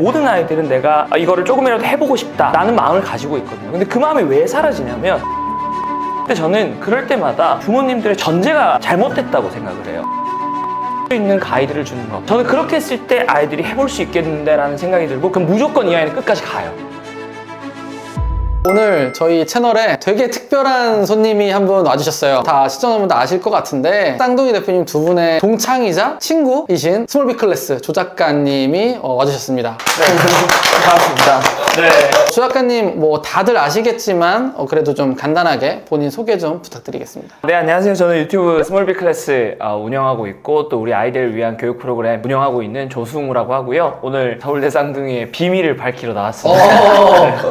모든 아이들은 내가 이거를 조금이라도 해보고 싶다라는 마음을 가지고 있거든요. 근데 그 마음이 왜 사라지냐면, 근데 저는 그럴 때마다 부모님들의 전제가 잘못됐다고 생각을 해요. 있는 가이드를 주는 거, 저는 그렇게 했을 때 아이들이 해볼 수 있겠는데 라는 생각이 들고, 그럼 무조건 이 아이는 끝까지 가요. 오늘 저희 채널에 되게 특별한 손님이 한 분 와주셨어요. 다 시청자분들 아실 것 같은데, 쌍둥이 대표님 두 분의 동창이자 친구이신 스몰빅클래스 조 작가님이 와주셨습니다. 네, 반갑습니다. 네. 조 작가님 뭐 다들 아시겠지만 그래도 좀 간단하게 본인 소개 좀 부탁드리겠습니다. 네, 안녕하세요. 저는 유튜브 스몰빅클래스 운영하고 있고, 또 우리 아이들을 위한 교육 프로그램 운영하고 있는 조승우라고 하고요. 오늘 서울대 쌍둥이의 비밀을 밝히러 나왔습니다.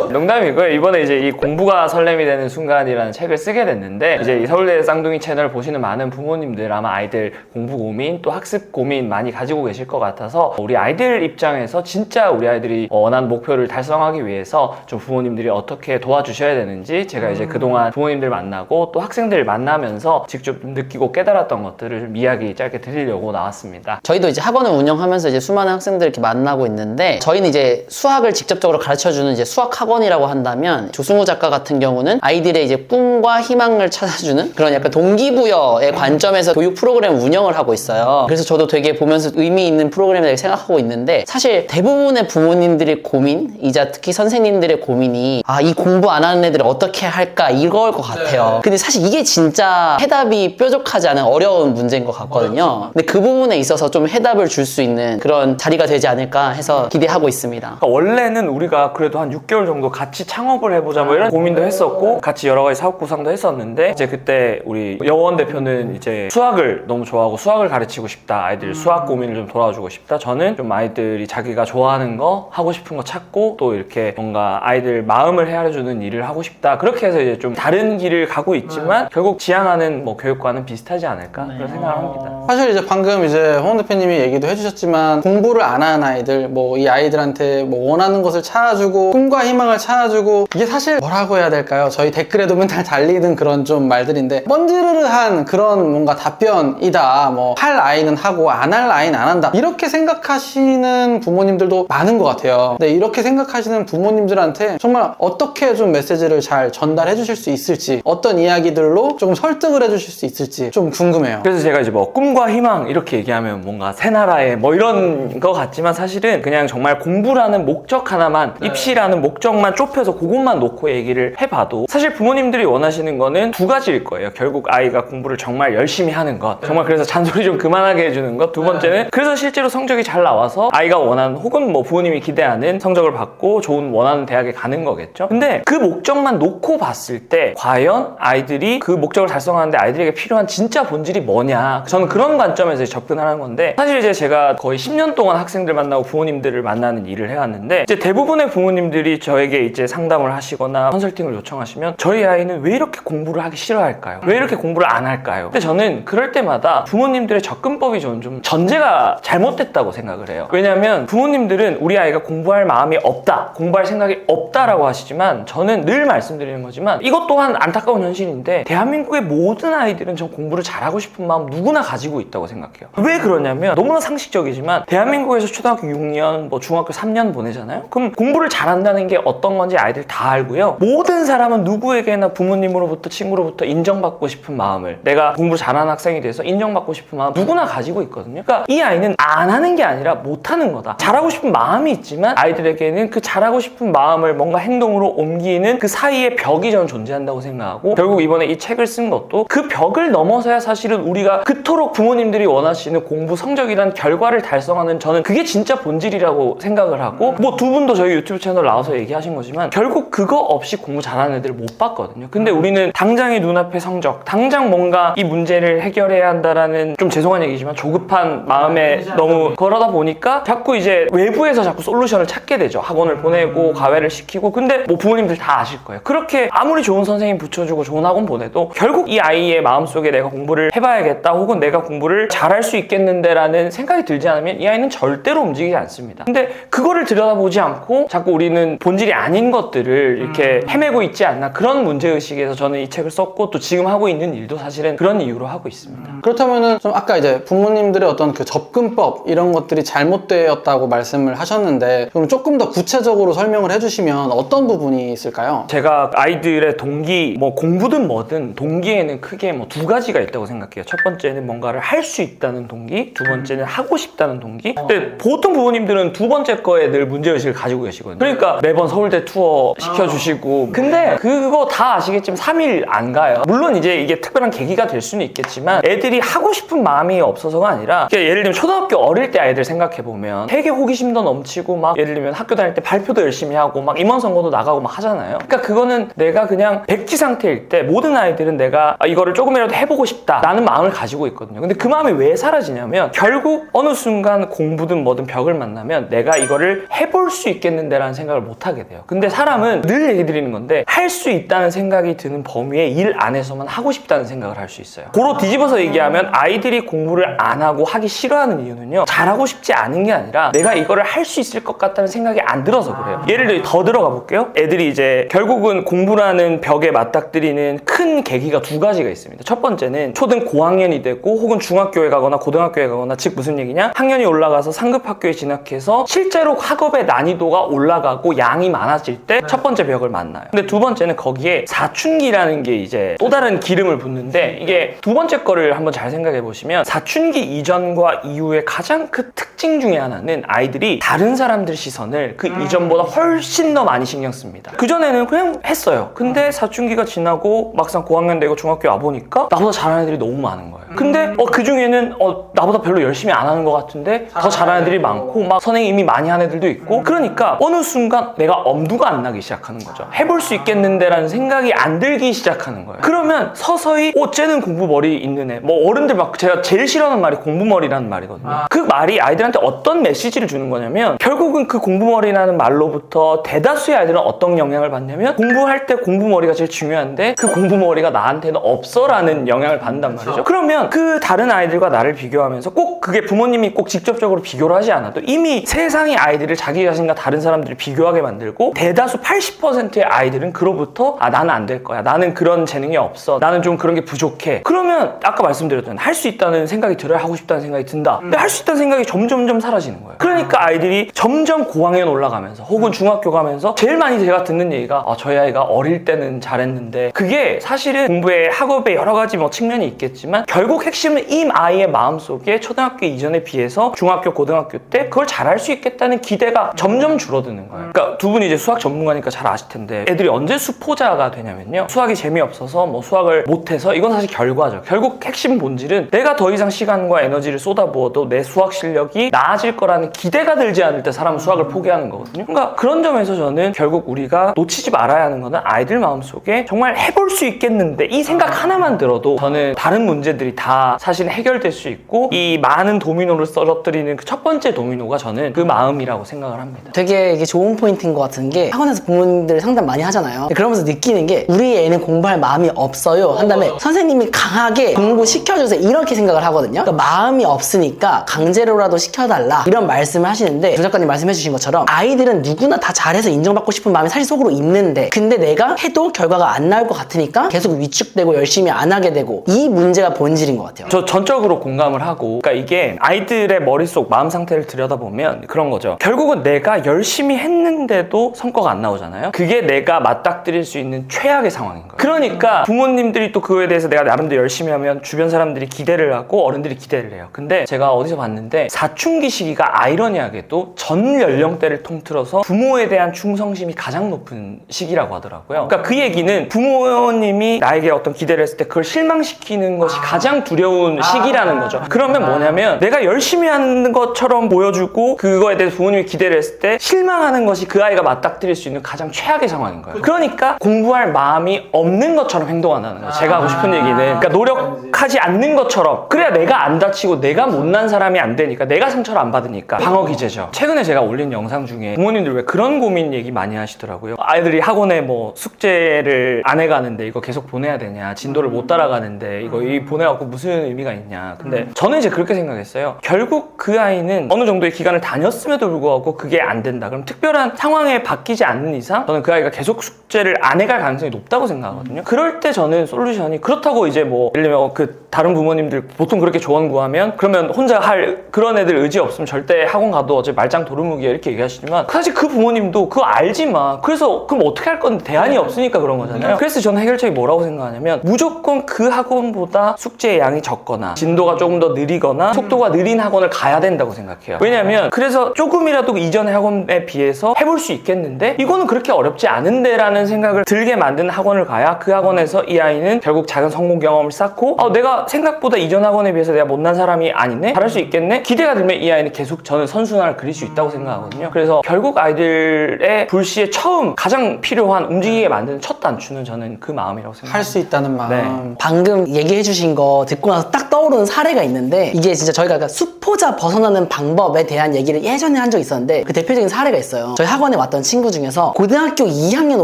네, 농담이고요. 이번에 이제 이 공부가 설렘이 되는 순간이라는 책을 쓰게 됐는데, 이제 이 서울대 쌍둥이 채널 보시는 많은 부모님들 아마 아이들 공부 고민 또 학습 고민 많이 가지고 계실 것 같아서, 우리 아이들 입장에서 진짜 우리 아이들이 원하는 목표를 달성하기 위해서 좀 부모님들이 어떻게 도와주셔야 되는지, 제가 이제 그동안 부모님들 만나고 또 학생들 만나면서 직접 느끼고 깨달았던 것들을 좀 이야기 짧게 드리려고 나왔습니다. 저희도 이제 학원을 운영하면서 이제 수많은 학생들 이렇게 만나고 있는데, 저희는 이제 수학을 직접적으로 가르쳐주는 이제 수학 학원이라고 한다면, 조승우 작가 같은 경우는 아이들의 이제 꿈과 희망을 찾아주는 그런 약간 동기부여의 관점에서 교육 프로그램 운영을 하고 있어요. 그래서 저도 되게 보면서 의미 있는 프로그램이라고 생각하고 있는데, 사실 대부분의 부모님들의 고민이자 특히 선생님들의 고민이 이 공부 안 하는 애들을 어떻게 할까 이걸 것 같아요. 근데 사실 이게 진짜 해답이 뾰족하지 않은 어려운 문제인 것 같거든요. 근데 그 부분에 있어서 좀 해답을 줄 수 있는 그런 자리가 되지 않을까 해서 기대하고 있습니다. 그러니까 원래는 우리가 그래도 한 6개월 정도 같이 창업을 해보자 뭐 이런 고민도 했었고, 같이 여러 가지 사업 구상도 했었는데, 이제 그때 우리 여원 대표는 이제 수학을 너무 좋아하고 수학을 가르치고 싶다, 아이들 수학 고민을 좀 도와주고 싶다, 저는 좀 아이들이 자기가 좋아하는 거 하고 싶은 거 찾고 또 이렇게 뭔가 아이들 마음을 헤아려주는 일을 하고 싶다, 그렇게 해서 이제 좀 다른 길을 가고 있지만 결국 지향하는 뭐 교육과는 비슷하지 않을까 그런 생각을 합니다. 사실 이제 방금 이제 홍 대표님이 얘기도 해주셨지만, 공부를 안 하는 아이들, 뭐 이 아이들한테 뭐 원하는 것을 찾아주고 꿈과 희망을 찾아주고, 이게 사실 뭐라고 해야 될까요? 저희 댓글에도 맨날 달리는 그런 좀 말들인데, 번지르르한 그런 뭔가 답변이다. 뭐 할 아이는 하고 안 할 아이는 안 한다, 이렇게 생각하시는 부모님들도 많은 것 같아요. 근데 이렇게 생각하시는 부모님들한테 정말 어떻게 좀 메시지를 잘 전달해 주실 수 있을지, 어떤 이야기들로 조금 설득을 해 주실 수 있을지 좀 궁금해요. 그래서 제가 이제 뭐 꿈과 희망 이렇게 얘기하면 뭔가 새나라의 뭐 이런 거 같지만, 사실은 그냥 정말 공부라는 목적 하나만, 입시라는 목적만 좁혀서 그것만 놓고 얘기를 해봐도, 사실 부모님들이 원하시는 거는 두 가지일 거예요. 결국 아이가 공부를 정말 열심히 하는 것, 정말 그래서 잔소리 좀 그만하게 해주는 것. 두 번째는 그래서 실제로 성적이 잘 나와서 아이가 원하는, 혹은 뭐 부모님이 기대하는 성적을 받고 좋은 원하는 대학에 가는 거겠죠. 근데 그 목적만 놓고 봤을 때 과연 아이들이 그 목적을 달성하는데 아이들에게 필요한 진짜 본질이 뭐냐, 저는 그런 관점에서 접근하는 건데, 사실 이제 제가 거의 10년 동안 학생들 만나고 부모님들을 만나는 일을 해왔는데, 이제 대부분의 부모님들이 저에게 이제 상담을 하시거나 컨설팅을 요청하시면, 저희 아이는 왜 이렇게 공부를 하기 싫어할까요? 왜 이렇게 공부를 안 할까요? 근데 저는 그럴 때마다 부모님들의 접근법이 저는 좀 전제가 잘못됐다고 생각을 해요. 왜냐면 부모님들은 우리 아이가 공부할 마음이 없다, 공부할 생각이 없다라고 하시지만, 저는 늘 말씀드리는 거지만 이것 또한 안타까운 현실인데, 대한민국의 모든 아이들은 전 공부를 잘하고 싶은 마음 누구나 가지고 있다고 생각해요. 왜 그러냐면, 너무나 상식적이지만 대한민국에서 초등학교 6년, 뭐 중학교 3년 보내잖아요. 그럼 공부를 잘한다는 게 어떤 건지 아이들 다 알고요. 모든 사람은 누구에게나 부모님으로부터, 친구로부터 인정받고 싶은 마음을, 내가 공부 잘하는 학생이 돼서 인정받고 싶은 마음 누구나 가지고 있거든요. 그러니까 이 아이는 안 하는 게 아니라 못 하는 거다. 잘하고 싶은 마음이 있지만 아이들에게는 그 잘하고 싶은 마음을 뭔가 행동으로 옮기는 그 사이에 벽이 저는 존재한다고 생각하고, 결국 이번에 이 책을 쓴 것도 그 벽을 넘어서야 사실은 우리가 그토록 부모님들이 원하시는 공부 성적이란 결과를 달성하는, 저는 그게 진짜 본질이라고 생각을 하고, 뭐 두 분도 저희 유튜브 채널 나와서 얘기하신 거지만 결국 그거 없이 공부 잘하는 애들을 못 봤거든요. 근데 우리는 당장의 눈앞의 성적, 당장 뭔가 이 문제를 해결해야 한다라는, 좀 죄송한 얘기지만 조급한 마음에 너무 그러다 보니까 자꾸 이제 외부에서 자꾸 솔루션을 찾게 되죠. 학원을 보내고 과외를 시키고. 근데 뭐 부모님들 다 아실 거예요. 그렇게 아무리 좋은 선생님 붙여주고 좋은 학원 보내도 결국 이 아이의 마음속에 내가 공부를 해봐야겠다, 혹은 내가 공부를 잘할 수 있겠는데 라는 생각이 들지 않으면 이 아이는 절대로 움직이지 않습니다. 근데 그거를 들여다보지 않고 자꾸 우리는 본질이 아닌 것들을 아이들 이렇게 헤매고 있지 않나, 그런 문제의식에서 저는 이 책을 썼고, 또 지금 하고 있는 일도 사실은 그런 이유로 하고 있습니다. 그렇다면은 좀 아까 이제 부모님들의 어떤 그 접근법 이런 것들이 잘못되었다고 말씀을 하셨는데, 그럼 조금 더 구체적으로 설명을 해주시면 어떤 부분이 있을까요? 제가 아이들의 동기, 뭐 공부든 뭐든 동기에는 크게 뭐 두 가지가 있다고 생각해요. 첫 번째는 뭔가를 할 수 있다는 동기, 두 번째는 하고 싶다는 동기. 근데 보통 부모님들은 두 번째 거에 늘 문제의식을 가지고 계시거든요. 그러니까 매번 서울대 투어 시켜주시고, 근데 그거 다 아시겠지만 3일 안 가요. 물론 이제 이게 특별한 계기가 될 수는 있겠지만 애들이 하고 싶은 마음이 없어서가 아니라, 그러니까 예를 들면 초등학교 어릴 때 아이들 생각해보면 되게 호기심도 넘치고, 막 예를 들면 학교 다닐 때 발표도 열심히 하고 막 임원 선거도 나가고 막 하잖아요. 그러니까 그거는 내가 그냥 백지 상태일 때 모든 아이들은 내가 이거를 조금이라도 해보고 싶다 라는 마음을 가지고 있거든요. 근데 그 마음이 왜 사라지냐면, 결국 어느 순간 공부든 뭐든 벽을 만나면 내가 이거를 해볼 수 있겠는데 라는 생각을 못 하게 돼요. 근데 사람은 늘 얘기 드리는 건데, 할 수 있다는 생각이 드는 범위의 일 안에서만 하고 싶다는 생각을 할 수 있어요. 고로 뒤집어서 얘기하면, 아이들이 공부를 안 하고 하기 싫어하는 이유는요, 잘하고 싶지 않은 게 아니라 내가 이거를 할 수 있을 것 같다는 생각이 안 들어서 그래요. 예를 들어 더 들어가 볼게요. 애들이 이제 결국은 공부라는 벽에 맞닥뜨리는 큰 계기가 두 가지가 있습니다. 첫 번째는 초등 고학년이 되고 혹은 중학교에 가거나 고등학교에 가거나, 즉 무슨 얘기냐, 학년이 올라가서 상급 학교에 진학해서 실제로 학업의 난이도가 올라가고 양이 많아질 때 첫 번째 벽을 만나요. 근데 두 번째는 거기에 사춘기라는 게 이제 또 다른 기름을 붓는데, 이게 두 번째 거를 한번 잘 생각해 보시면, 사춘기 이전과 이후의 가장 큰 특징 중에 하나는 아이들이 다른 사람들 시선을 그 이전보다 훨씬 더 많이 신경 씁니다. 그전에는 그냥 했어요. 근데 사춘기가 지나고 막상 고학년 되고 중학교 와보니까 나보다 잘하는 애들이 너무 많은 거예요. 근데 그 중에는 나보다 별로 열심히 안 하는 것 같은데 더 잘하는 애들이 많고, 막 선행이 많이 하는 애들도 있고, 그러니까 어느 순간 내가 엄두가 안 나기 시작하는 거죠. 해볼 수 있겠는데 라는 생각이 안 들기 시작하는 거예요. 그러면 서서히 쟤는 공부머리 있는 애, 뭐 어른들 막 제가 제일 싫어하는 말이 공부머리라는 말이거든요. 그 말이 아이들한테 어떤 메시지를 주는 거냐면, 결국은 그 공부머리라는 말로부터 대다수의 아이들은 어떤 영향을 받냐면, 공부할 때 공부머리가 제일 중요한데 그 공부머리가 나한테는 없어 라는 영향을 받는단 말이죠. 그러면 그 다른 아이들과 나를 비교하면서, 꼭 그게 부모님이 꼭 직접적으로 비교를 하지 않아도 이미 세상의 아이들을 자기 자신과 다른 사람들이 비교하게 만들고, 대다수 80%의 아이들은 그로부터 나는 안 될 거야, 나는 그런 재능이 없어, 나는 좀 그런 게 부족해. 그러면 아까 말씀드렸던 할 수 있다는 생각이 들어야 하고 싶다는 생각이 든다. 근데 할 수 있다는 생각이 점점점 사라지는 거예요. 그러니까 아이들이 점점 고학년 올라가면서 혹은 중학교 가면서 제일 많이 제가 듣는 얘기가, 저희 아이가 어릴 때는 잘했는데, 그게 사실은 공부에 학업에 여러 가지 뭐 측면이 있겠지만, 결국 핵심은 이 아이의 마음속에 초등학교 이전에 비해서 중학교 고등학교 때 그걸 잘할 수 있겠다는 기대가 점점 줄어드는 거예요. 그러니까 두 분이 이제 수학 전문가니까 잘 아실 텐데, 애들이 언제 수포자가 되냐면요, 수학이 재미없어서 뭐 수학을 못해서, 이건 사실 결과죠. 결국 핵심 본질은 내가 더 이상 시간과 에너지를 쏟아부어도 내 수학 실력이 나아질 거라는 기대가 들지 않을 때 사람은 수학을 포기하는 거거든요. 그러니까 그런 점에서 저는 결국 우리가 놓치지 말아야 하는 거는, 아이들 마음속에 정말 해볼 수 있겠는데 이 생각 하나만 들어도 저는 다른 문제들이 다 사실 해결될 수 있고, 이 많은 도미노를 썰어뜨리는 그 첫 번째 도미노가 저는 그 마음이라고 생각을 합니다. 되게 이게 좋은 포인트인 것 같은 게, 학원에서 부모님들 상담 많이 하잖아요. 그러면서 느끼는 게, 우리 애는 공부할 마음이 없어요 한 다음에 선생님이 강하게 공부시켜주세요 이렇게 생각을 하거든요. 그러니까 마음이 없으니까 강제로라도 시켜달라 이런 말씀을 하시는데, 조 작가님 말씀해주신 것처럼 아이들은 누구나 다 잘해서 인정받고 싶은 마음이 사실 속으로 있는데, 근데 내가 해도 결과가 안 나올 것 같으니까 계속 위축되고 열심히 안 하게 되고, 이 문제가 본질인 것 같아요. 저 전적으로 공감을 하고, 그러니까 이게 아이들의 머릿속 마음 상태를 들여다보면 그런 거죠. 결국은 내가 열심히 했는데도 성과가 안 나오잖아요. 그게 내가 맞닥뜨릴 수 있는 최악의 상황인 거예요. 그러니까 부모님들이 또 그거에 대해서 내가 나름대로 열심히 하면 주변 사람들이 기대를 하고 어른들이 기대를 해요. 근데 제가 어디서 봤는데, 사춘기 시기가 아이러니하게도 전 연령대를 통틀어서 부모에 대한 충성심이 가장 높은 시기라고 하더라고요. 그러니까 그 얘기는 부모님이 나에게 어떤 기대를 했을 때 그걸 실망시키는 것이 가장 두려운 시기라는 거죠. 그러면 뭐냐면, 내가 열심히 하는 것처럼 보여주고 그거에 대해서 부모님이 기대를 했을 때 실망하는 것이 그 아이가 맞닥뜨릴 수 있는 가장 최악의 상황인 거예요. 그러니까 공부할 마음이 없는 것처럼 행동한다는 거예요. 제가 하고 싶은 얘기는, 그러니까 노력하지 않는 것처럼, 그래야 내가 안 다치고 내가 못난 사람이 안 되니까, 내가 상처를 안 받으니까 방어 기제죠. 최근에 제가 올린 영상 중에 부모님들 왜 그런 고민 얘기 많이 하시더라고요. 아이들이 학원에 뭐 숙제를 안 해가는데 이거 계속 보내야 되냐, 진도를 못 따라가는데 이거 보내갖고 무슨 의미가 있냐. 근데 저는 이제 그렇게 생각했어요. 결국 그 아이는 어느 정도의 기간을 다녔음에도 불구하고 그게 안 된다. 그럼 특별한 상황에 바뀌지 않는 이상 이상 저는 그 아이가 계속 숙제를 안 해갈 가능성이 높다고 생각하거든요. 그럴 때 저는 솔루션이 그렇다고 이제 뭐 예를 들면 그 다른 부모님들 보통 그렇게 조언 구하면 그러면 혼자 할 그런 애들 의지 없으면 절대 학원 가도 어차피 말짱 도루묵이야 이렇게 얘기하시지만 사실 그 부모님도 그거 알지만 그래서 그럼 어떻게 할 건데 대안이 없으니까 그런 거잖아요. 그래서 저는 해결책이 뭐라고 생각하냐면 무조건 그 학원보다 숙제의 양이 적거나 진도가 조금 더 느리거나 속도가 느린 학원을 가야 된다고 생각해요. 왜냐면 그래서 조금이라도 이전의 학원에 비해서 해볼 수 있겠는데 이거는 그렇게 어렵지 않은데 라는 생각을 들게 만드는 학원을 가야 그 학원에서 이 아이는 결국 작은 성공 경험을 쌓고 내가 생각보다 이전 학원에 비해서 내가 못난 사람이 아니네? 잘할 수 있겠네? 기대가 들면 이 아이는 계속 저는 선순환을 그릴 수 있다고 생각하거든요. 그래서 결국 아이들의 불시에 처음 가장 필요한 움직이게 만드는 첫 단추는 저는 그 마음이라고 생각합니다. 할 수 있다는 마음. 네. 방금 얘기해주신 거 듣고 나서 딱 떠오르는 사례가 있는데 이게 진짜 저희가 아까 수포자 벗어나는 방법에 대한 얘기를 예전에 한 적이 있었는데 그 대표적인 사례가 있어요. 저희 학원에 왔던 친구 중에서 고등학교 2학년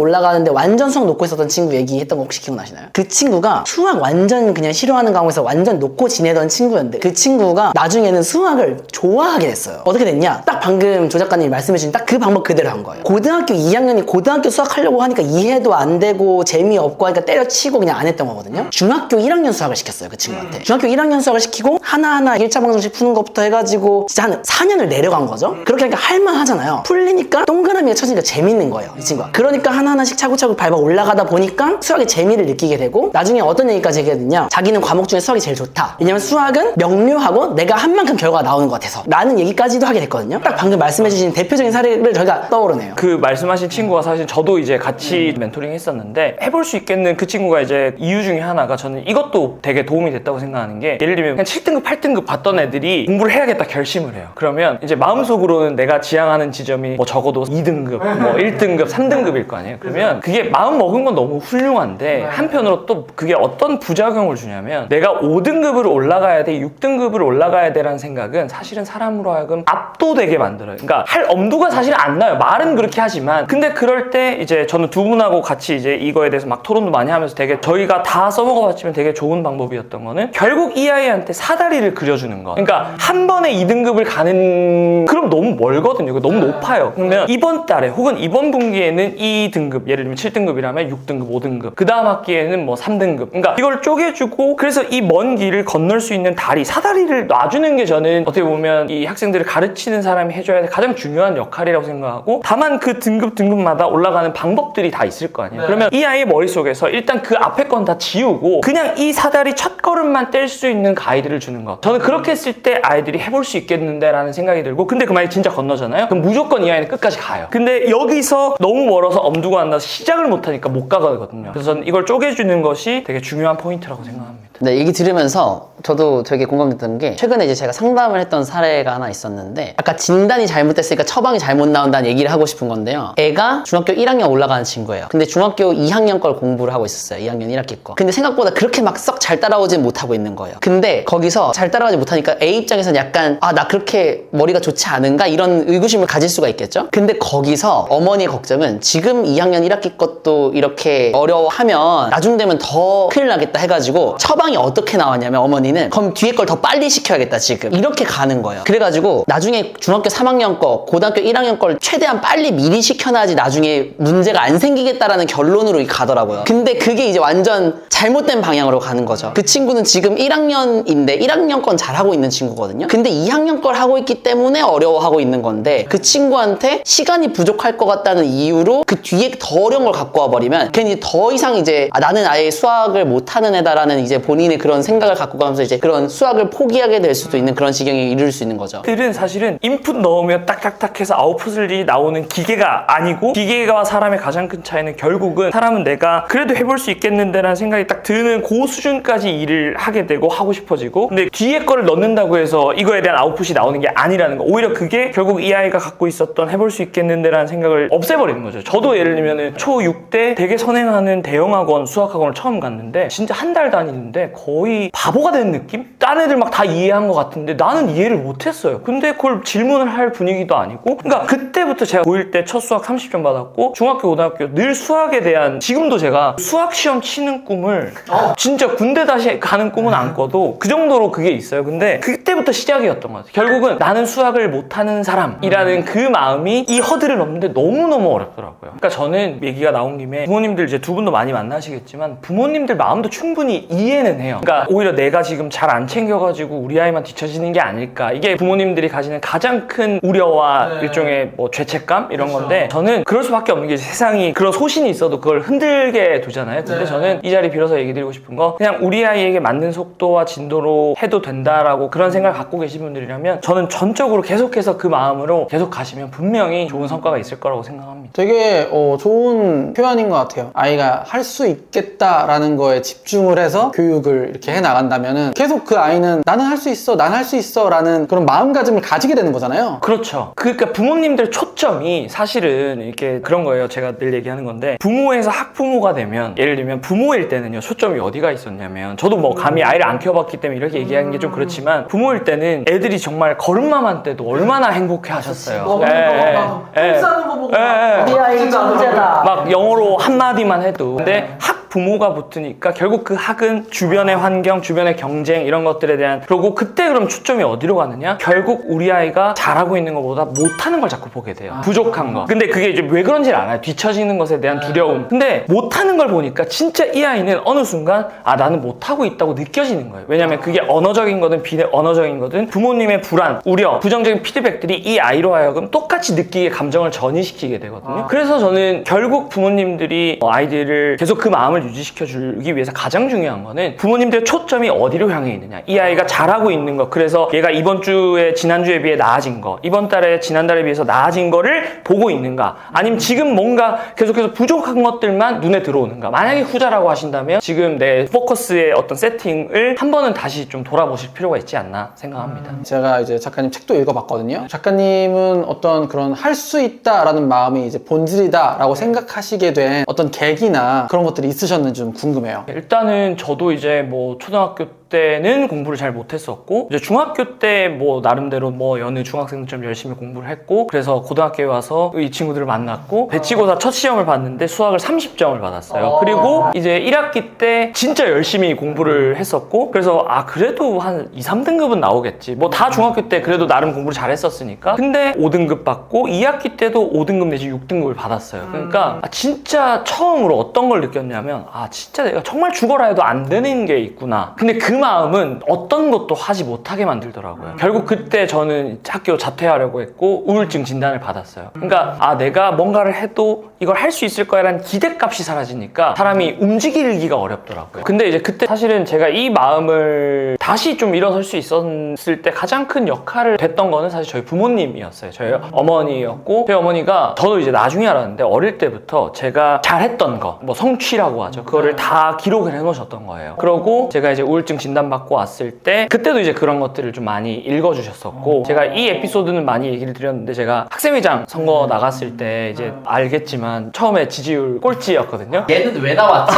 올라가는데 완전 수학 놓고 있었던 친구 얘기했던 거 혹시 기억나시나요? 그 친구가 수학 완전 그냥 싫어하는 과목에서 완전 놓고 지내던 친구였는데 그 친구가 나중에는 수학을 좋아하게 됐어요. 어떻게 됐냐? 딱 방금 조 작가님이 말씀해주신 딱 그 방법 그대로 한 거예요. 고등학교 2학년이 고등학교 수학 하려고 하니까 이해도 안 되고 재미없고 하니까 때려치고 그냥 안 했던 거거든요. 중학교 1학년 수학을 시켰어요. 그 친구한테. 중학교 1학년 수학을 시키고 하나하나 1차 방정식 푸는 것부터 해가지고 진짜 한 4년을 내려간 거죠. 그렇게 하니까 할만하잖아요. 풀리니까 동그라미가 쳐지니까 재밌는 거예요. 이 친구가. 그러니까 하나하나씩 차곡차곡 밟아 올라가다 보니까 수학의 재미를 느끼게 되고 나중에 어떤 얘기까지 하게 됐냐? 자기는 과목 중에 수학이 제일 좋다. 왜냐면 수학은 명료하고 내가 한 만큼 결과가 나오는 것 같아서 라는 얘기까지도 하게 됐거든요. 딱 방금 말씀해주신 대표적인 사례를 저희가 떠오르네요. 그 말씀하신 친구가 사실 저도 이제 같이 멘토링 했었는데 해볼 수 있겠는 그 친구가 이제 이유 중에 하나가 저는 이것도 되게 도움이 됐다고 생각하는 게 예를 들면 그냥 7등급 8등급 봤던 애들이 공부를 해야겠다 결심을 해요. 그러면 이제 마음속으로는 내가 지향하는 지점이 뭐 적어도 2등급 뭐 1등급 3등급일 거 아니에요. 그러면 그게 마음 먹은 건 너무 훌륭한데 한편으로 또 그게 어떤 부작용을 주냐면 내가 5등급으로 올라가야 돼 6등급으로 올라가야 돼라는 생각은 사실은 사람으로 하여금 압도되게 만들어요. 그러니까 할 엄두가 사실 안 나요. 말은 그렇게 하지만 근데 그럴 때 이제 저는 두 분하고 같이 이제 이거에 대해서 막 토론도 많이 하면서 되게 저희가 다 써먹어 봤지만 되게 좋은 방법이었던 거는 결국 이 아이한테 사다리를 그려주는 거. 그러니까 한 번에 2등급을 가는 그럼 너무 멀거든요. 이거 너무 높아요. 그러면 이번 달에 혹은 이번 분기에는 2등급 예를 들면 7등급이라면 6등급 5등급 그 다음 학기에는 뭐 3등급 그러니까 이걸 쪼개주고 그래서 이 먼 길을 건널 수 있는 다리 사다리를 놔주는 게 저는 어떻게 보면 이 학생들을 가르치는 사람이 해줘야 될 가장 중요한 역할이라고 생각하고 다만 그 등급마다 올라가는 방법들이 다 있을 거 아니에요. 그러면 이 아이의 머릿속에서 일단 그 앞에 건 다 지우고 그냥 이 사다리 첫 걸음만 뗄 수 있는 가이드를 주는 거. 저는 그렇게 했을 때 아이들이 해볼 수 있겠는데 라는 생각이 들고 근데 그 만약에 진짜 건너잖아요? 그럼 무조건 이 아이는 끝까지 가요. 근데 여기서 너무 멀어서 엄두가 안 나서 시작을 못하니까 못 가거든요. 그래서 저는 이걸 쪼개주는 것이 되게 중요한 포인트라고 생각합니다. 네, 얘기 들으면서 저도 되게 공감됐던 게 최근에 이제 제가 상담을 했던 사례가 하나 있었는데 아까 진단이 잘못됐으니까 처방이 잘못 나온다는 얘기를 하고 싶은 건데요. 애가 중학교 1학년 올라가는 친구예요. 근데 중학교 2학년 걸 공부를 하고 있었어요. 2학년 1학기 거. 근데 생각보다 그렇게 막 썩 잘 따라오진 못하고 있는 거예요. 근데 거기서 잘 따라가지 못하니까 A 입장에서는 약간 나 그렇게 머리가 좋지 않은가? 이런 의구심을 가질 수가 있겠죠? 근데 거기서 어머니의 걱정은 지금 2학년 1학기 것도 이렇게 어려워하면 나중 되면 더 큰일 나겠다 해가지고 처방이 어떻게 나왔냐면 어머니는 그럼 뒤에 걸 더 빨리 시켜야겠다 지금 이렇게 가는 거예요. 그래가지고 나중에 중학교 3학년 거 고등학교 1학년 걸 최대한 빨리 미리 시켜놔야지 나중에 문제가 안 생기겠다라는 결론으로 가더라고요. 근데 그게 이제 완전 잘못된 방향으로 가는 거죠. 그 친구는 지금 1학년인데 1학년 건 잘하고 있는 친구거든요. 근데 2학년 걸 하고 있기 때문에 어려워하고 있는 건데 그 친구한테 시간이 부족할 것 같다는 이유로 그 뒤에 더 어려운 걸 갖고 와버리면 괜히 더 이상 이제 나는 아예 수학을 못하는 애다라는 이제 본인의 그런 생각을 갖고 가면서 이제 그런 수학을 포기하게 될 수도 있는 그런 지경에 이를 수 있는 거죠. 들은 사실은 인풋 넣으면 딱딱딱 해서 아웃풋이 나오는 기계가 아니고 기계와 사람의 가장 큰 차이는 결국은 사람은 내가 그래도 해볼 수 있겠는데 라는 생각이 딱 드는 그 수준까지 일을 하게 되고 하고 싶어지고 근데 뒤에 거를 넣는다고 해서 이거에 대한 아웃풋이 나오는 게 아니라는 거. 오히려 그게 결국 이 아이가 갖고 있었던 해볼 수 있겠는데 라는 생각을 없애버리는 거죠. 저도 예를 들면 초6 때 되게 선행하는 대형학원 수학학원을 처음 갔는데 진짜 한 달 다니는데 거의 바보가 되는 된 느낌? 딴 애들 막 다 이해한 것 같은데 나는 이해를 못했어요. 근데 그걸 질문을 할 분위기도 아니고, 그러니까 그때부터 제가 고1 때 첫 수학 30점 받았고 중학교 고등학교 늘 수학에 대한, 지금도 제가 수학 시험 치는 꿈을 진짜 군대 다시 가는 꿈은 안 꿔도 그 정도로 그게 있어요. 근데 그때부터 시작이었던 것 같아요. 결국은 나는 수학을 못하는 사람이라는 그 마음이 이 허들을 넘는데 너무너무 어렵더라고요. 그러니까 저는 얘기가 나온 김에 부모님들 이제 두 분도 많이 만나시겠지만 부모님들 마음도 충분히 이해는 해요. 그러니까 오히려 내가 지금 잘 안 챙겨가지고 우리 아이만 뒤처지는 게 아닐까, 이게 부모님들이 가지는 가장 큰 우려와 일종의 뭐 죄책감 이런 건데, 저는 그럴 수밖에 없는 게 세상이 그런 소신이 있어도 그걸 흔들게 두잖아요. 근데 저는 이 자리 빌어서 얘기 드리고 싶은 거, 그냥 우리 아이에게 맞는 속도와 진도로 해도 된다라고 그런 생각을 갖고 계신 분들이라면 저는 전적으로 계속해서 그 마음으로 계속 가시면 분명히 좋은 성과가 있을 거라고 생각합니다. 되게 좋은 표현인 것 같아요. 아이가 할 수 있겠다라는 거에 집중을 해서 교육을 이렇게 해나간다면은 계속 그 아이는 나는 할 수 있어, 난 할 수 있어 라는 그런 마음가짐을 가지게 되는 거잖아요. 그렇죠. 그러니까 부모님들 초점이 사실은 이렇게 그런 거예요. 제가 늘 얘기하는 건데, 부모에서 학부모가 되면, 예를 들면 부모일 때는요, 초점이 어디가 있었냐면, 저도 뭐 감히 아이를 안 키워봤기 때문에 이렇게 얘기하는 게 좀 그렇지만, 부모일 때는 애들이 정말 걸음마만 떼도 얼마나 행복해 하셨어요. 똥 싸는 거 보고 우리 아이 천재다. 막 영어로 한마디만 해도. 근데 학부모가 붙으니까 결국 그 학은 주변의 환경, 주변의 경쟁 이런 것들에 대한, 그리고 그때 그럼 초점이 어디로 가느냐? 결국 우리 아이가 잘하고 있는 것보다 못하는 걸 자꾸 보게 돼요. 부족한 거. 근데 그게 이제 왜 그런지를 알아요. 뒤처지는 것에 대한 두려움. 근데 못하는 걸 보니까 진짜 이 아이는 어느 순간 나는 못하고 있다고 느껴지는 거예요. 왜냐면 그게 언어적인 거든 비언어적인 거든 부모님의 불안, 우려, 부정적인 피드백들이 이 아이로 하여금 똑같이 느끼게 감정을 전이시키게 되거든요. 그래서 저는 결국 부모님들이 아이들을 계속 그 마음을 유지시켜 주기 위해서 가장 중요한 거는 부모님들의 초점이 어디로 향해 있느냐. 이 아이가 잘하고 있는 거, 그래서 얘가 이번 주에 지난주에 비해 나아진 거, 이번 달에 지난달에 비해서 나아진 거를 보고 있는가, 아니면 지금 뭔가 계속해서 부족한 것들만 눈에 들어오는가. 만약에 후자라고 하신다면 지금 내 포커스의 어떤 세팅을 한 번은 다시 좀 돌아보실 필요가 있지 않나 생각합니다. 제가 이제 작가님 책도 읽어봤거든요. 작가님은 어떤 그런 할 수 있다라는 마음이 이제 본질이다라고 생각하시게 된 어떤 계기나 그런 것들이 있으셨는지 좀 궁금해요. 일단은 저도 이제 뭐 초등학교 때는 공부를 잘 못했었고, 이제 중학교 때 뭐 나름대로 뭐 여느 중학생들처럼 열심히 공부를 했고, 그래서 고등학교에 와서 이 친구들을 만났고, 배치고사 첫 시험을 봤는데 수학을 30점을 받았어요. 그리고 이제 1학기 때 진짜 열심히 공부를 했었고, 그래서 그래도 한 2, 3등급은 나오겠지. 뭐 다 중학교 때 그래도 나름 공부를 잘했었으니까. 근데 5등급 받고 2학기 때도 5등급 내지 6등급을 받았어요. 그러니까 진짜 처음으로 어떤 걸 느꼈냐면, 진짜 내가 정말 죽어라 해도 안 되는 게 있구나. 근데 그 마음은 어떤 것도 하지 못하게 만들더라고요. 결국 그때 저는 학교 자퇴하려고 했고 우울증 진단을 받았어요. 그러니까 내가 뭔가를 해도 이걸 할 수 있을 거야 라는 기대값이 사라지니까 사람이 움직이기가 어렵더라고요. 근데 이제 그때 사실은 제가 이 마음을 다시 좀 일어설 수 있었을 때 가장 큰 역할을 했던 거는 사실 저희 부모님이었어요. 저희 어머니였고, 저희 어머니가, 저도 이제 나중에 알았는데 어릴 때부터 제가 잘했던 거, 뭐 성취라고 하죠. 그거를 다 기록을 해놓으셨던 거예요. 그러고 제가 이제 우울증 진단받고 왔을 때 그때도 이제 그런 것들을 좀 많이 읽어주셨었고, 제가 이 에피소드는 많이 얘기를 드렸는데, 제가 학생회장 선거 나갔을 때 이제 알겠지만 처음에 지지율 꼴찌였거든요. 얘는 왜 나왔지?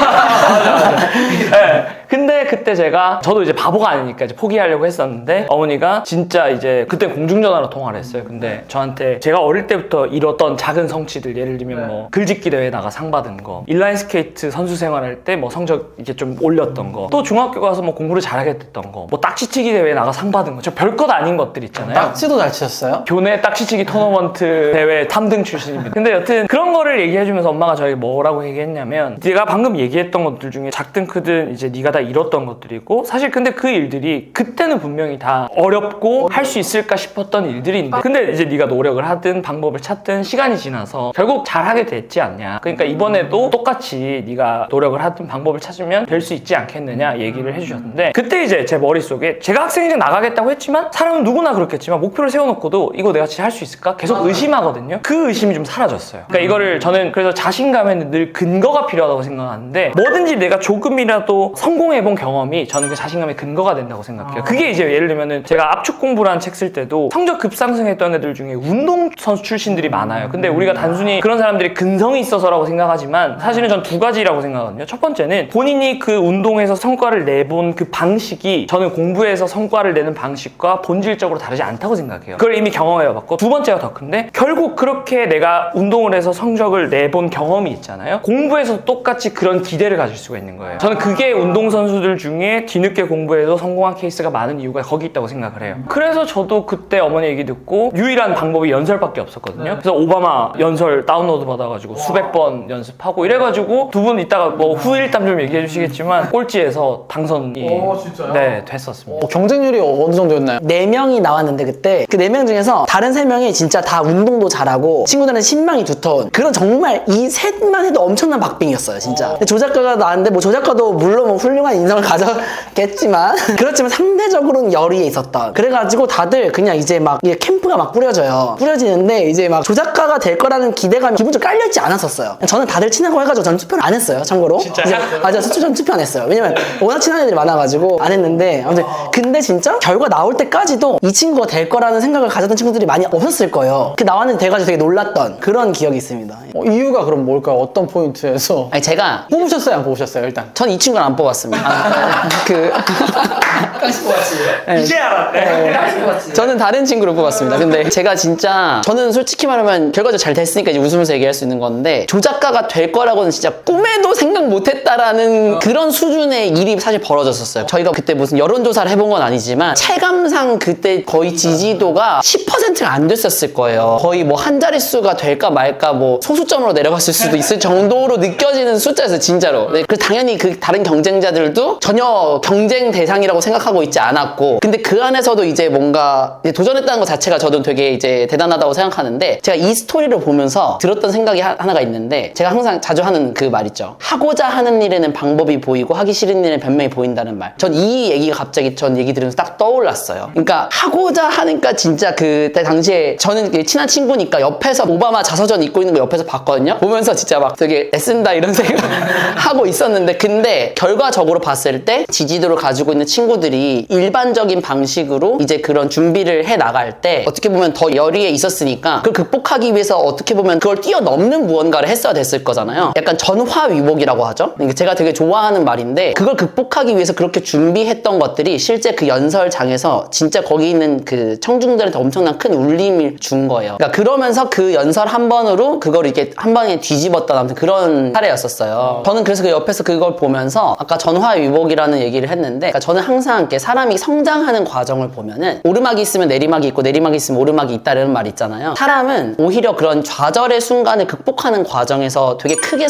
네. 근데 그때 저도 이제 바보가 아니니까 이제 포기하려고 했었는데, 어머니가 진짜 이제 그때 공중전화로 통화를 했어요. 근데 저한테 제가 어릴 때부터 이뤘던 작은 성취들, 예를 들면 뭐 글짓기 대회 나가 상 받은 거, 인라인 스케이트 선수 생활할 때 뭐 성적 이제 좀 올렸던 거, 또 중학교 가서 뭐 공부를 잘하게 됐던 거, 뭐 딱지치기 대회 나가 상 받은 거, 저 별것 아닌 것들 있잖아요. 딱지도 잘 치셨어요? 교내 딱지치기 토너먼트 대회 3등 출신입니다. 근데 여튼 그런 거를 얘기해주면서 엄마가 저에게 뭐라고 얘기했냐면, 네가 방금 얘기했던 것들 중에 작든 크든 이제 네가 다 이뤘던 것들이고, 사실 근데 그 일들이 그때는 분명히 다 어렵고 할 수 있을까 싶었던 일들인데, 근데 이제 네가 노력을 하든 방법을 찾든 시간이 지나서 결국 잘하게 됐지 않냐. 그러니까 이번에도 똑같이 네가 노력을 하든 방법을 찾으면 될 수 있지 않겠느냐 얘기를 해주셨는데, 그때 이제 제 머릿속에 제가 학생회장 나가겠다고 했지만, 사람은 누구나 그렇겠지만 목표를 세워놓고도 이거 내가 진짜 할 수 있을까? 계속 의심하거든요. 그 의심이 좀 사라졌어요. 그러니까 이거를 저는 그래서 자신감에는 늘 근거가 필요하다고 생각하는데, 뭐든지 내가 조금이라도 성공해본 경험이 저는 그 자신감의 근거가 된다고 생각해요. 그게 이제 예를 들면은 제가 압축 공부라는 책 쓸 때도 성적 급상승했던 애들 중에 운동선수 출신들이 많아요. 근데 우리가 단순히 그런 사람들이 근성이 있어서라고 생각하지만 사실은 전 두 가지라고 생각하거든요. 첫 번째는 본인이 그 운동에서 성과를 내본 그 방식이 저는 공부에서 성과를 내는 방식과 본질적으로 다르지 않다고 생각해요. 그걸 이미 경험해봤고 두 번째가 더 큰데 결국 그렇게 내가 운동을 해서 성적을 내본 경험이 있잖아요. 공부에서 똑같이 그런 기대를 가질 수가 있는 거예요. 저는 그게 운동선수들 중에 뒤늦게 공부해도 성공한 케이스가 많은 이유가 거기 있다고 생각을 해요. 그래서 저도 그때 어머니 얘기 듣고 유일한 방법이 연설밖에 없었거든요. 그래서 오바마 연설 다운로드 받아가지고 수백 번 연습하고 이래가지고 두 분 이따가 뭐 후일담 좀 얘기해 주시겠지만 꼴찌에서 당선이 진짜요? 네, 됐었습니다. 경쟁률이 어느 정도였나요? 4명이 나왔는데 그때 그 4명 중에서 다른 3명이 진짜 다 운동도 잘하고 친구들은 신망이 두터운 그런 정말 이 셋만 해도 엄청난 박빙이었어요 진짜. 근데 조작가가 나왔는데 뭐 조작가도 물론 뭐 훌륭한 인성을 가졌겠지만 그렇지만 상대적으로는 열의에 있었던 그래가지고 다들 그냥 이제 막 이게 캠프가 막 뿌려지는데 이제 막 조작가가 될 거라는 기대감이 기본적으로 깔려있지 않았었어요. 저는 다들 친하고 해가지고 저는 투표를 안 했어요 참고로. 진짜요? 맞아 전 투표 안 했어요. 왜냐면 워낙 친한 애들이 많아가지고 안 했는데 아무튼 근데 진짜 결과 나올 때까지도 이 친구가 될 거라는 생각을 가졌던 친구들이 많이 없었을 거예요. 그 나왔는데 돼가지고 되게 놀랐던 그런 기억이 있습니다. 이유가 그럼 뭘까요? 어떤 포인트에서? 아니 제가 뽑으셨어요? 안 뽑으셨어요? 일단 전 이 친구는 안 뽑았습니다. 이제 알았네. 저는 다른 친구를 뽑았습니다. 근데 제가 진짜 저는 솔직히 말하면 결과적으로 잘 됐으니까 이제 웃으면서 얘기할 수 있는 건데 조작가가 될 거라고는 진짜 꿈에도 생각 못했다라는 그런 수준의 일이 사실 벌어졌었어요. 저희가 그때 무슨 여론조사를 해본 건 아니지만 체감상 그때 거의 지지도가 10%가 안 됐었을 거예요. 거의 뭐 한 자릿수가 될까 말까 뭐 소수점으로 내려갔을 수도 있을 정도로 느껴지는 숫자였어요 진짜로. 네, 그래서 당연히 그 다른 경쟁자들도 전혀 경쟁 대상이라고 생각하고 있지 않았고 근데 그 안에서도 이제 뭔가 이제 도전했다는 것 자체가 저도 되게 이제 대단하다고 생각하는데 제가 이 스토리를 보면서 들었던 생각이 하나가 있는데 제가 항상 자주 하는 그 말 있죠. 하고자 하는 일에는 방법이 보이고 하기 싫은 일에는 변명이 보인다는 말. 전 이 얘기가 갑자기 전 얘기 들으면서 딱 떠올랐어요. 그러니까 하고자 하니까 진짜 그때 당시에 저는 친한 친구니까 옆에서 오바마 자서전 읽고 있는 거 옆에서 봤거든요. 보면서 진짜 막 되게 애쓴다 이런 생각 하고 있었는데 근데 결과적으로 봤을 때 지지도를 가지고 있는 친구들이 일반적인 방식으로 이제 그런 준비를 해 나갈 때 어떻게 보면 더 열의에 있었으니까 그걸 극복하기 위해서 어떻게 보면 그걸 뛰어넘는 무언가를 했어야 됐을 거잖아요. 약간 전화위복이라고 하죠. 제가 되게 좋아하는 말인데 그걸 극복하기 위해서 그렇게 준비했던 것들이 실제 그 연설장에서 진짜 거기 있는 그 청중들한테 엄청난 큰 울림을 준 거예요. 그러니까 그러면서 그 연설 한 번으로 그걸 이렇게 한 방에 뒤집었던 아무튼 그런 사례였었어요. 저는 그래서 그 옆에서 그걸 보면서 아까 전화위복이라는 얘기를 했는데 그러니까 저는 항상 이렇게 사람이 성장하는 과정을 보면은 오르막이 있으면 내리막이 있고 내리막이 있으면 오르막이 있다는 말 있잖아요. 사람은 오히려 그런 좌절의 순간을 극복하는 과정에서 되게 크게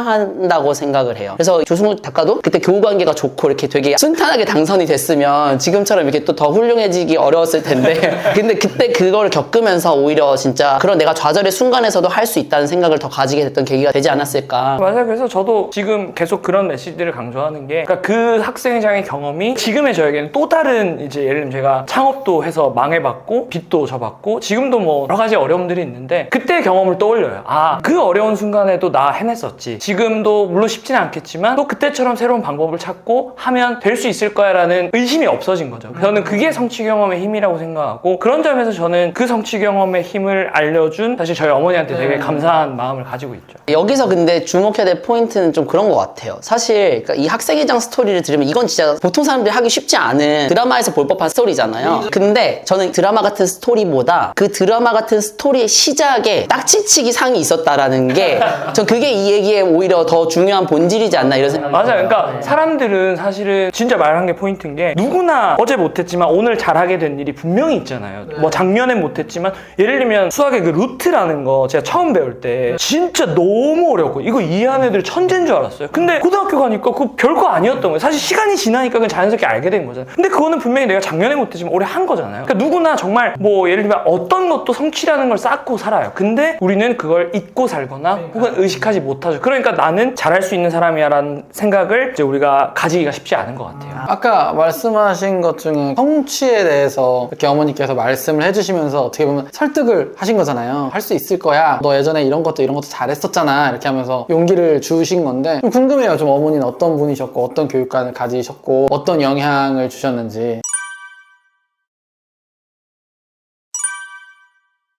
성장한다고 생각을 해요. 그래서 조승우 작가도 그때 교우관계가 좋고 이렇게 되게 순탄하게 당선이 됐으면 지금처럼 이렇게 또 더 훌륭해지기 어려웠을 텐데 근데 그때 그걸 겪으면서 오히려 진짜 그런 내가 좌절의 순간에서도 할 수 있다는 생각을 더 가지게 됐던 계기가 되지 않았을까. 맞아요. 그래서 저도 지금 계속 그런 메시지를 강조하는 게 그러니까 그 학생회장의 경험이 지금의 저에게는 또 다른 이제 예를 들면 제가 창업도 해서 망해봤고 빚도 져봤고 지금도 뭐 여러 가지 어려움들이 있는데 그때의 경험을 떠올려요. 아, 그 어려운 순간에도 나 해냈었지. 지금도 물론 쉽지는 않겠지만 또 그때처럼 새로운 방법을 찾고 하면 될 수 있을 거야 라는 의심이 없어진 거죠. 저는 그게 성취 경험의 힘이라고 생각하고 그런 점에서 저는 그 성취 경험의 힘을 알려준 사실 저희 어머니한테 되게 감사한 마음을 가지고 있죠. 여기서 근데 주목해야 될 포인트는 좀 그런 것 같아요. 사실 그러니까 이 학생회장 스토리를 들으면 이건 진짜 보통 사람들이 하기 쉽지 않은 드라마에서 볼 법한 스토리잖아요. 근데 저는 드라마 같은 스토리보다 그 드라마 같은 스토리의 시작에 딱지치기 상이 있었다라는 게 전 그게 이 얘기의 오히려 더 중요한 본질이지 않나 이런 생각이 맞아요. 들어요. 그러니까 사람들은 사실은 진짜 말한 게 포인트인 게 누구나 어제 못했지만 오늘 잘하게 된 일이 분명히 있잖아요. 뭐 작년엔 못했지만 예를 들면 수학의 그 루트라는 거 제가 처음 배울 때 진짜 너무 어려웠고 이거 이해하는 애들 천재인 줄 알았어요. 근데 고등학교 가니까 그거 별거 아니었던 거예요. 사실 시간이 지나니까 그냥 자연스럽게 알게 된 거잖아요. 근데 그거는 분명히 내가 작년에 못했지만 올해 한 거잖아요. 그러니까 누구나 정말 뭐 예를 들면 어떤 것도 성취라는 걸 쌓고 살아요. 근데 우리는 그걸 잊고 살거나 혹은 의식하지 못하죠. 그러니까 나는 잘할 수 있는 사람이야 라는 생각을 이제 우리가 가지기가 쉽지 않은 것 같아요. 아까 말씀하신 것 중에 성취에 대해서 이렇게 어머니께서 말씀을 해주시면서 어떻게 보면 설득을 하신 거잖아요. 할 수 있을 거야. 너 예전에 이런 것도 잘했었잖아. 이렇게 하면서 용기를 주신 건데 좀 궁금해요. 좀 어머니는 어떤 분이셨고 어떤 교육관을 가지셨고 어떤 영향을 주셨는지.